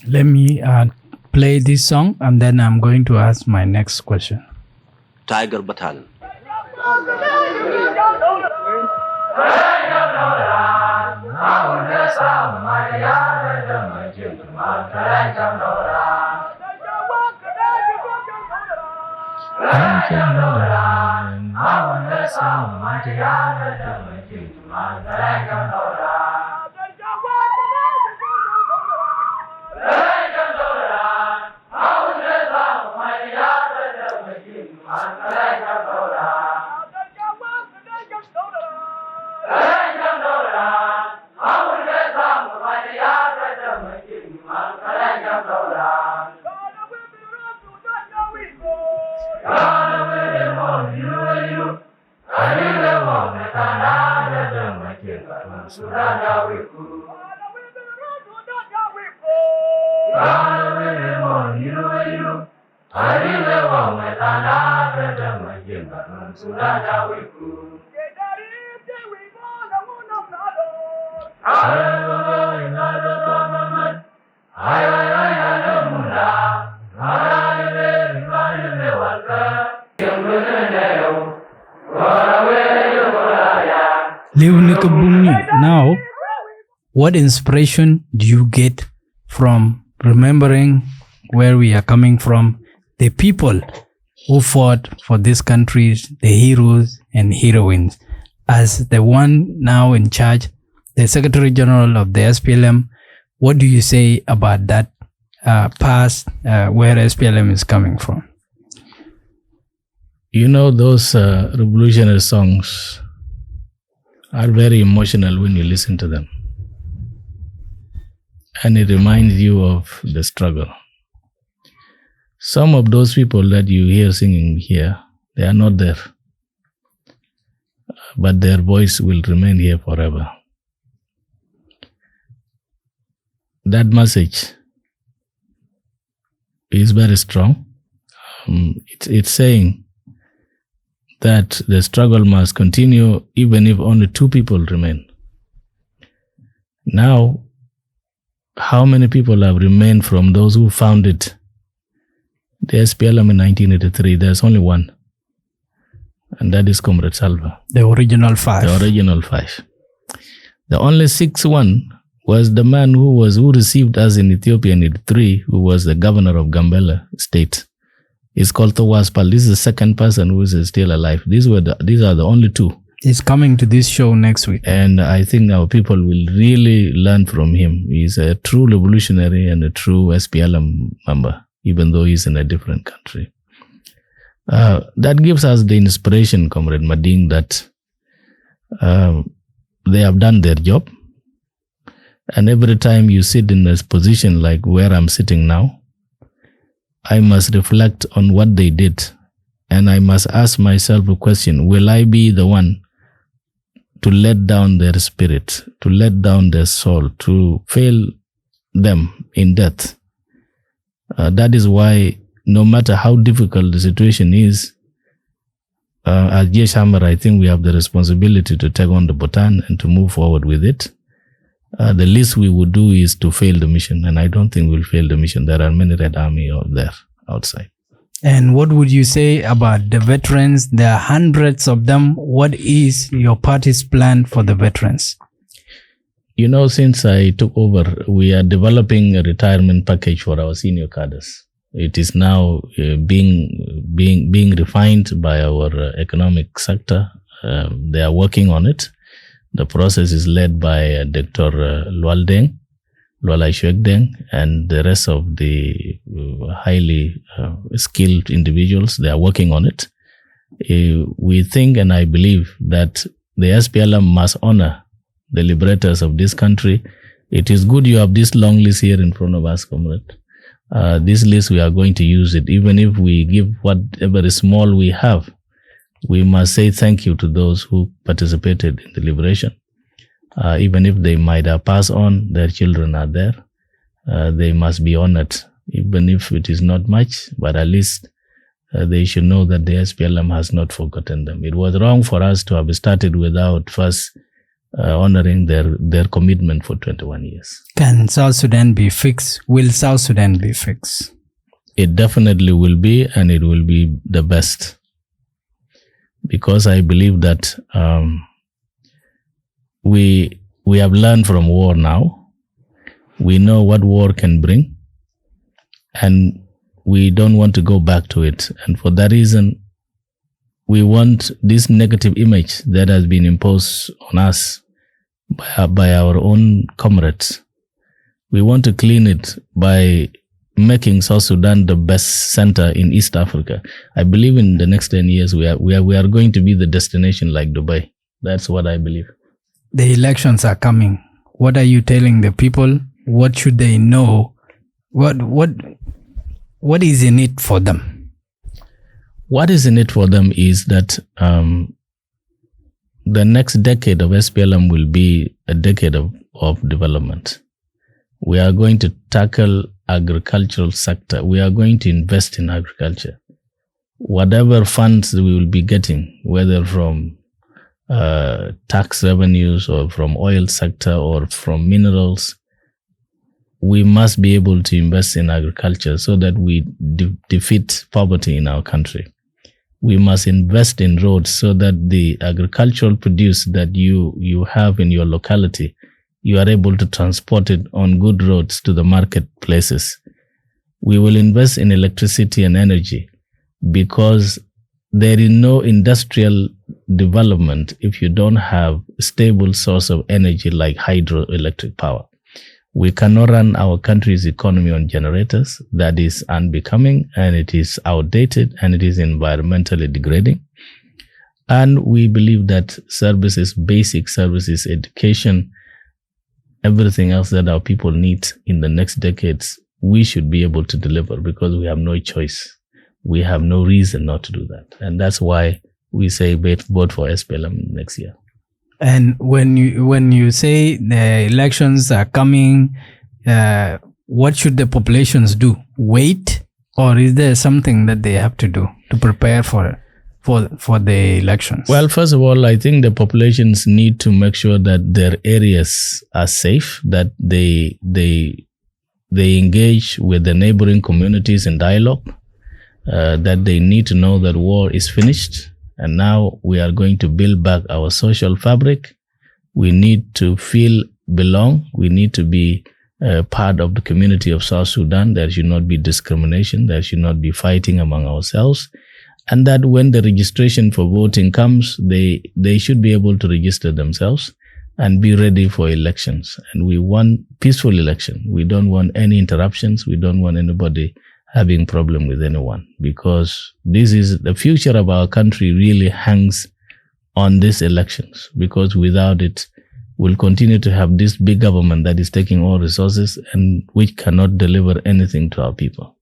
Let me play this song and then I'm going to ask my next question. Tiger Batal. Now, what inspiration do you get from remembering where we are coming from, the people who fought for this country, the heroes and heroines? As the one now in charge, the Secretary General of the SPLM, what do you say about that past, where SPLM is coming from? You know, those revolutionary songs are very emotional when you listen to them. And it reminds you of the struggle. Some of those people that you hear singing here, they are not there. But their voice will remain here forever. That message is very strong. It's saying that the struggle must continue even if only two people remain. Now, how many people have remained from those who founded the SPLM in 1983? There's only one, and that is Comrade Salva. The original five. The original five. The only sixth one was the man who received us in Ethiopia in 1983, who was the governor of Gambela State. It's called Tawaspal. This is the second person who is still alive. These are the only two. He's coming to this show next week. And I think our people will really learn from him. He's a true revolutionary and a true SPLM member, even though he's in a different country. That gives us the inspiration, Comrade Mading, that they have done their job. And every time you sit in a position like where I'm sitting now, I must reflect on what they did. And I must ask myself a question: will I be the one to let down their spirit, to let down their soul, to fail them in death? That is why, no matter how difficult the situation is, as Jesh Hammer, I think we have the responsibility to take on the baton and to move forward with it. The least we would do is to fail the mission, and I don't think we'll fail the mission. There are many Red Army out there, outside. And what would you say about the veterans? There are hundreds of them. What is your party's plan for the veterans? You know, since I took over, we are developing a retirement package for our senior cadres. It is now being refined by our economic sector. They are working on it. The process is led by Dr. Lualai Shuekdeng and the rest of the highly skilled individuals. They are working on it. We think and I believe that the SPLM must honor the liberators of this country. It is good you have this long list here in front of us, comrade. This list, we are going to use it. Even if we give whatever is small we have, we must say thank you to those who participated in the liberation. Even if they might have passed on, their children are there. They must be honored, even if it is not much, but at least they should know that the SPLM has not forgotten them. It was wrong for us to have started without first honoring their commitment for 21 years. Can South Sudan be fixed? Will South Sudan be fixed? It definitely will be, and it will be the best. Because I believe that we have learned from war now. We know what war can bring, and we don't want to go back to it. And for that reason, we want this negative image that has been imposed on us by our own comrades. We want to clean it by making South Sudan the best center in East Africa. I believe in the next 10 years, we are going to be the destination like Dubai. That's what I believe. The elections are coming. What are you telling the people? What should they know? What is in it for them? What is in it for them is that the next decade of SPLM will be a decade of development. We are going to tackle agricultural sector. We are going to invest in agriculture. Whatever funds we will be getting, whether from tax revenues or from oil sector or from minerals, we must be able to invest in agriculture so that we defeat poverty in our country. We must invest in roads so that the agricultural produce that you have in your locality, you are able to transport it on good roads to the marketplaces. We will invest in electricity and energy because there is no industrial development if you don't have a stable source of energy like hydroelectric power. We cannot run our country's economy on generators. That is unbecoming, and it is outdated, and it is environmentally degrading. And we believe that services, basic services, education, everything else that our people need in the next decades, we should be able to deliver because we have no choice. We have no reason not to do that. And that's why we say vote for SPLM next year. And when you say the elections are coming, what should the populations do? Wait, or is there something that they have to do to prepare for the elections? Well, first of all, I think the populations need to make sure that their areas are safe, that they engage with the neighboring communities in dialogue, that they need to know that war is finished. And now we are going to build back our social fabric. We need to feel belong. We need to be part of the community of South Sudan. There should not be discrimination. There should not be fighting among ourselves. And that when the registration for voting comes, they should be able to register themselves and be ready for elections. And we want peaceful election. We don't want any interruptions. We don't want anybody having problem with anyone, because this is the future of our country really hangs on these elections, because without it, we'll continue to have this big government that is taking all resources and which cannot deliver anything to our people.